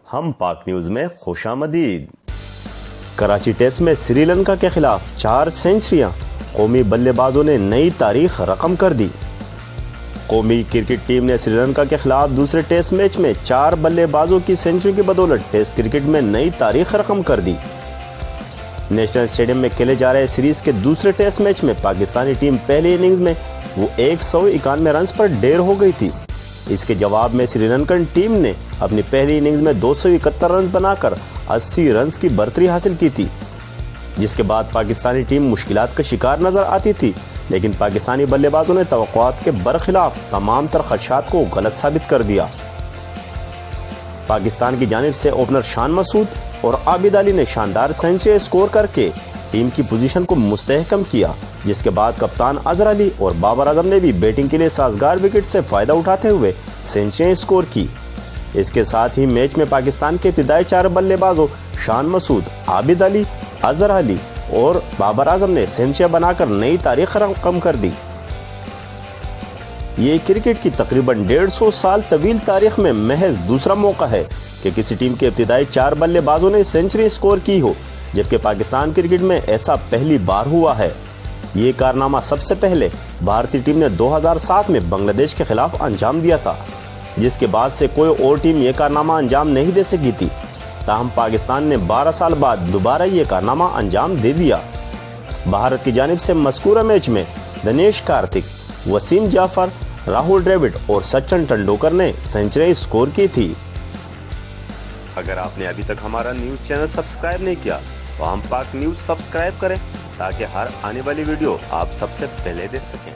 हम पाक न्यूज में खुशामदीद। कराची टेस्ट में श्रीलंका के खिलाफ 4 सेंचुरियां, कौमी बल्लेबाजों ने नई तारीख रकम कर दी। कौमी क्रिकेट टीम ने श्रीलंका के खिलाफ दूसरे टेस्ट मैच में 4 बल्लेबाजों की सेंचुरी की बदौलत टेस्ट क्रिकेट में नई तारीख रकम कर दी। नेशनल स्टेडियम में खेले जा रहे सीरीज के दूसरे टेस्ट मैच में पाकिस्तानी टीम पहली इनिंग्स में वो 191 रन पर ढेर हो गई थी। इसके जवाब में श्रीलंकन टीम ने अपनी पहली इनिंग्स में 271 रन बनाकर 80 रन की बढ़तरी हासिल की थी, जिसके बाद पाकिस्तानी टीम मुश्किलात का शिकार नजर आती थी। लेकिन पाकिस्तानी बल्लेबाजों ने तवक्कुआत के बरखिलाफ तमाम तर खदशात को गलत साबित कर दिया। पाकिस्तान की जानिब से ओपनर शान मसूद और आबिद अली ने शानदार सेंचुरी स्कोर करके टीम की पोजीशन को मुस्तहकम किया, जिसके बाद कप्तान अजहर अली और बाबर आजम ने भी बैटिंग के लिए साजगार विकेट से फायदा उठाते हुए सेंचुरी स्कोर की। इसके साथ ही मैच में पाकिस्तान के इब्तिदाई 4 बल्लेबाजों शान मसूद, आबिद अली, अजहर अली और बाबर आजम ने सेंचुरी बनाकर नई तारीख रकम कर दी। ये क्रिकेट की तकरीबन 150 साल तवील तारीख में महज दूसरा मौका है कि किसी टीम के इब्तिदाई 4 बल्लेबाजों ने सेंचुरी स्कोर की हो, जबकि पाकिस्तान क्रिकेट में ऐसा पहली बार हुआ है। ये कारनामा सबसे पहले भारतीय टीम ने 2007 में बांग्लादेश के खिलाफ अंजाम दिया था, जिसके बाद से कोई और टीम ये कारनामा अंजाम नहीं दे सकी थी। ताहम पाकिस्तान ने 12 साल बाद दोबारा ये कारनामा अंजाम दे दिया। भारत की जानिब से मज़कूरा मैच में दिनेश कार्तिक, वसीम जाफर, राहुल द्रविड़ और सचिन तेंदुलकर ने सेंचुरी स्कोर की थी। अगर आपने अभी तक हमारा न्यूज़ चैनल सब्सक्राइब नहीं किया तो हम पाक न्यूज़ सब्सक्राइब करें, ताकि हर आने वाली वीडियो आप सबसे पहले देख सकें।